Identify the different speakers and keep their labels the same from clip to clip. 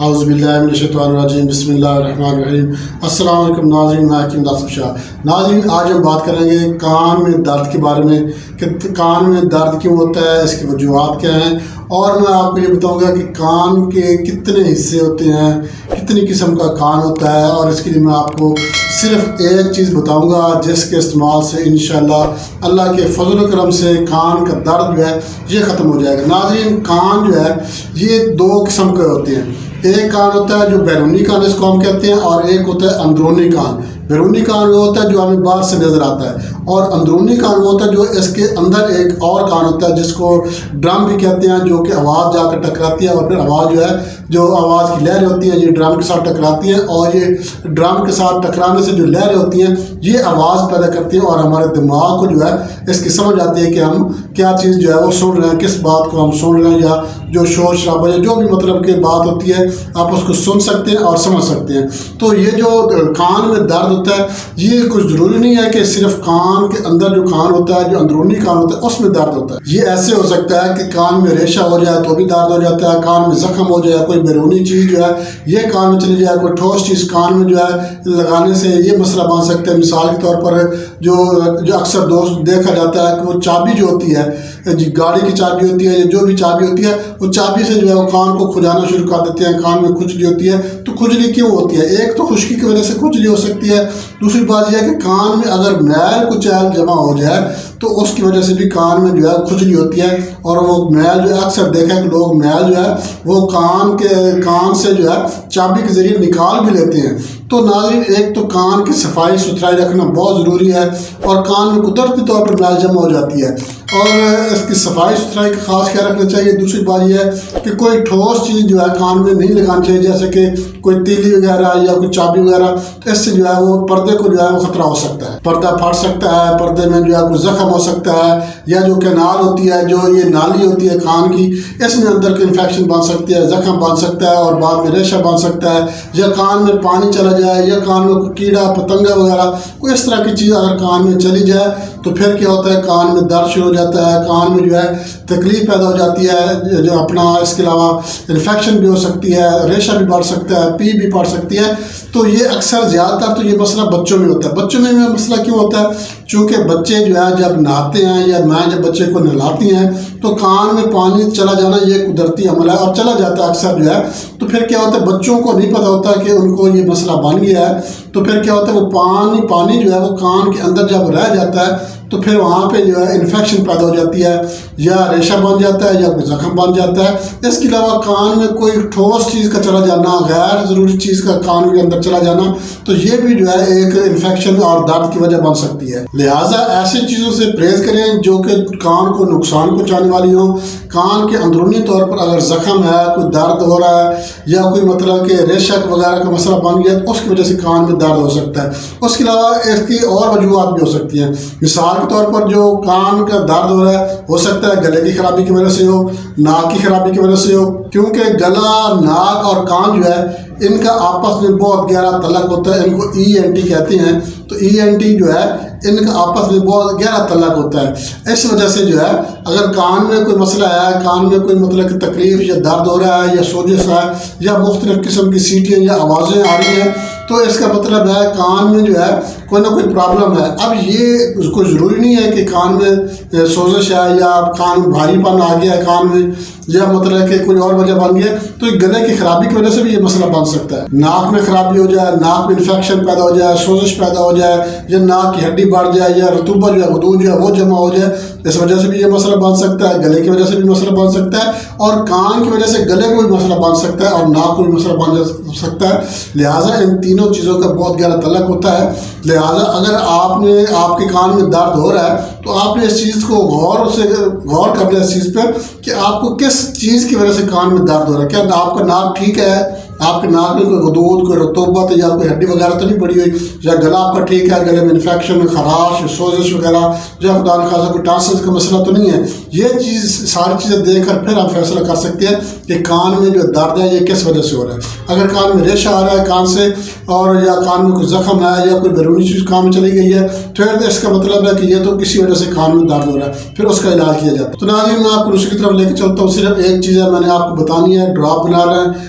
Speaker 1: اعوذ باللہ من الشیطان الرجیم، بسم اللہ الرحمن الرحیم۔ السلام علیکم ناظرین، میں حکیم داصف شاہ۔ ناظرین، آج ہم بات کریں گے کان میں درد کے بارے میں کہ کان میں درد کیوں ہوتا ہے، اس کی وجوہات کیا ہیں، اور میں آپ کو یہ بتاؤں گا کہ کان کے کتنے حصے ہوتے ہیں، کتنی قسم کا کان ہوتا ہے، اور اس کے لیے میں آپ کو صرف ایک چیز بتاؤں گا جس کے استعمال سے انشاءاللہ اللہ کے فضل و کرم سے کان کا درد جو ہے یہ ختم ہو جائے گا۔ ناظرین، کان جو ہے یہ دو قسم کے ہوتے ہیں۔ ایک کان ہوتا ہے جو بیرونی کان اس کو ہم کہتے ہیں، اور ایک ہوتا ہے اندرونی کان۔ بیرونی کان وہ ہوتا ہے جو ہمیں باہر سے نظر آتا ہے، اور اندرونی کان وہ ہوتا ہے جو اس کے اندر ایک اور کان ہوتا ہے جس کو ڈرم بھی کہتے ہیں، جو کہ آواز جا کر ٹکراتی ہے، اور پھر آواز جو ہے جو آواز کی لہریں ہوتی ہیں یہ ڈرم کے ساتھ ٹکراتی ہیں، اور یہ ڈرم کے ساتھ ٹکرانے سے جو لہریں ہوتی ہیں یہ آواز پیدا کرتی ہیں، اور ہمارے دماغ کو جو ہے اس کی سمجھ آتی ہے کہ ہم کیا چیز جو ہے وہ سن رہے ہیں، کس بات کو ہم سن رہے ہیں، یا جو شور شرابہ یا جو بھی مطلب کہ بات ہوتی ہے آپ اس کو سن سکتے ہیں اور سمجھ سکتے ہیں۔ تو یہ جو کان میں درد ہوتا ہے یہ کچھ ضروری نہیں ہے کہ صرف کان کے اندر جو کان ہوتا ہے، جو اندرونی کان ہوتا ہے اس میں درد ہوتا ہے۔ یہ ایسے ہو سکتا ہے کہ کان میں ریشہ ہو جائے تو بھی درد ہو جاتا ہے، کان میں زخم ہو جائے، کوئی بیرونی چیز جو ہے یہ کان میں چلی جائے، کوئی ٹھوس چیز کان میں جو ہے لگانے سے یہ مسئلہ بن سکتا ہے۔ مثال کے طور پر جو اکثر دوست دیکھا جاتا ہے کہ وہ چابی جو ہوتی ہے، گاڑی کی چابی ہوتی ہے یا جو بھی چابی ہوتی ہے، وہ چابی سے جو ہے وہ کان کو کھجانا شروع کر دیتے ہیں، کان میں کھجلی ہوتی ہے۔ تو کھجلی کیوں ہوتی ہے؟ ایک تو خشکی کی وجہ سے کھجلی ہو سکتی ہے، دوسری بات یہ ہے کہ کان میں اگر میل کچھ جمع ہو جائے تو اس کی وجہ سے بھی کان میں جو ہے کھجلی ہوتی ہے، اور وہ میل جو ہے اکثر دیکھا ہے کہ لوگ میل جو ہے وہ کان سے جو ہے چابی کے ذریعے نکال بھی لیتے ہیں۔ تو ناظرین، ایک تو کان کی صفائی ستھرائی رکھنا بہت ضروری ہے، اور کان میں قدرتی طور پر میل جمع ہو جاتی ہے، اور اس کی صفائی ستھرائی کا خاص خیال رکھنا چاہیے۔ دوسری بات یہ ہے کہ کوئی ٹھوس چیز جو ہے کان میں نہیں لگانی چاہیے، جیسے کہ کوئی تیلی وغیرہ یا کوئی چابی وغیرہ، تو اس سے جو ہے وہ پردے کو جو ہے وہ خطرہ ہو سکتا ہے، پردہ پھٹ سکتا ہے، پردے میں جو ہے کوئی زخم ہو سکتا ہے، یا جو کینال ہوتی ہے، جو یہ نالی ہوتی ہے کان کی، اس میں اندر کوئی انفیکشن بن سکتی ہے، زخم بن سکتا ہے، اور بعد میں ریشہ بن سکتا ہے، یا کان میں پانی چلا جائے، یا کان میں کوئی کیڑا پتنگا وغیرہ کوئی اس طرح کی چیز اگر کان میں چلی جائے تو پھر کیا ہوتا ہے، کان میں درد شروع ہو جاتا ہے، کان میں جو ہے تکلیف پیدا ہو جاتی ہے، جو اپنا اس کے علاوہ انفیکشن بھی ہو سکتی ہے، ریشہ بھی بڑھ سکتا ہے، پی بھی پڑ سکتی ہے۔ تو یہ اکثر زیادہ تر تو یہ مسئلہ بچوں میں ہوتا ہے۔ بچوں میں مسئلہ کیوں ہوتا ہے؟ چونکہ بچے جو ہے جب نہاتے ہیں، یا ماں جب بچے کو نہلاتی ہیں تو کان میں پانی چلا جانا یہ قدرتی عمل ہے، اور چلا جاتا ہے اکثر جو ہے۔ تو پھر کیا ہوتا ہے، بچوں کو نہیں پتہ ہوتا کہ ان کو یہ مسئلہ بن گیا ہے، تو پھر کیا ہوتا ہے وہ پانی جو ہے وہ کان کے اندر جب رہ جاتا ہے تو پھر وہاں پہ جو ہے انفیکشن پیدا ہو جاتی ہے، یا ریشہ بن جاتا ہے، یا کوئی زخم بن جاتا ہے۔ اس کے علاوہ کان میں کوئی ٹھوس چیز کا چلا جانا، غیر ضروری چیز کا کان کے اندر چلا جانا، تو یہ بھی جو ہے ایک انفیکشن اور درد کی وجہ بن سکتی ہے۔ لہٰذا ایسی چیزوں سے پرہیز کریں جو کہ کان کو نقصان پہنچانے والی ہوں۔ کان کے اندرونی طور پر اگر زخم ہے، کوئی درد ہو رہا ہے، یا کوئی مطلب کہ ریشہ وغیرہ کا مسئلہ بن گیا تو اس کی وجہ سے کان میں درد ہو سکتا ہے۔ اس کے علاوہ اس کی اور وجوہات بھی ہو سکتی ہیں۔ مثال کے طور پر جو کان کا درد ہو رہا ہے ہو سکتا ہے گلے کی خرابی کی وجہ سے ہو، ناک کی خرابی کی وجہ سے ہو، کیونکہ گلا، ناک اور کان جو ہے ان کا آپس میں بہت گہرا تعلق ہوتا ہے۔ ان کو ENT کہتے ہیں، تو ENT جو ہے ان کا آپس میں بہت گہرا تعلق ہوتا ہے۔ اس وجہ سے جو ہے اگر کان میں کوئی مسئلہ ہے، کان میں کوئی مطلب کہ تکلیف یا درد ہو رہا ہے، یا سوزش ہے، یا مختلف قسم کی سیٹیاں یا آوازیں آ رہی ہیں، تو اس کا مطلب ہے کان میں جو ہے کوئی نہ کوئی پرابلم ہے۔ اب یہ کوئی ضروری نہیں ہے کہ کان میں سوزش ہے، یا کان میں بھاری پن آ گیا ہے کان میں، یا مطلب کہ کوئی اور وجہ بن گیا، تو گلے کی خرابی کی وجہ سے بھی یہ مسئلہ بن سکتا ہے۔ ناک میں خرابی ہو جائے، ناک میں انفیکشن پیدا ہو جائے، سوزش پیدا ہو جائے، یا ناک کی ہڈی بڑھ جائے، یا رطوبت جو ہے غدود جو ہے وہ جمع ہو جائے، اس وجہ سے بھی یہ مسئلہ بن سکتا ہے۔ گلے کی وجہ سے بھی مسئلہ بن سکتا ہے، اور کان کی وجہ سے گلے کو بھی مسئلہ بن سکتا ہے، اور ناک کو بھی مسئلہ بن سکتا ہے۔ لہٰذا ان تینوں چیزوں کا بہت گہرا تعلق ہوتا ہے۔ لہٰذا اگر آپ کے کان میں درد ہو رہا ہے تو آپ نے اس چیز کو غور کر لیں اس چیز پر کہ آپ کو کس چیز کی وجہ سے کان میں درد ہو رہا ہے۔ کیا آپ کا ناک ٹھیک ہے؟ آپ کے ناک میں کوئی غدود، کوئی رطوبت یا کوئی ہڈی وغیرہ تو نہیں پڑی ہوئی، یا گلا آپ کا ٹھیک ہے، گلے میں انفیکشن، خراش، سوزش وغیرہ، یا خدا نخواستہ کوئی ٹانسلز کا مسئلہ تو نہیں ہے۔ یہ ساری چیزیں دیکھ کر پھر آپ فیصلہ کر سکتے ہیں کہ کان میں جو درد ہے یہ کس وجہ سے ہو رہا ہے۔ اگر کان میں ریشہ آ رہا ہے کان سے، اور یا کان میں کوئی زخم ہے، یا کوئی بیرونی چیز کان میں چلی گئی ہے، پھر اس کا مطلب ہے کہ یہ تو کسی وجہ سے کان میں درد ہو رہا ہے، پھر اس کا علاج کیا جاتا ہے۔ تو ناظرین، میں آپ کو نسخے کی طرف لے کے چلتا ہوں۔ صرف ایک چیز ہے میں نے آپ کو بتانی ہے، ڈراپ بنا رہے ہیں،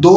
Speaker 1: 2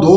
Speaker 1: 2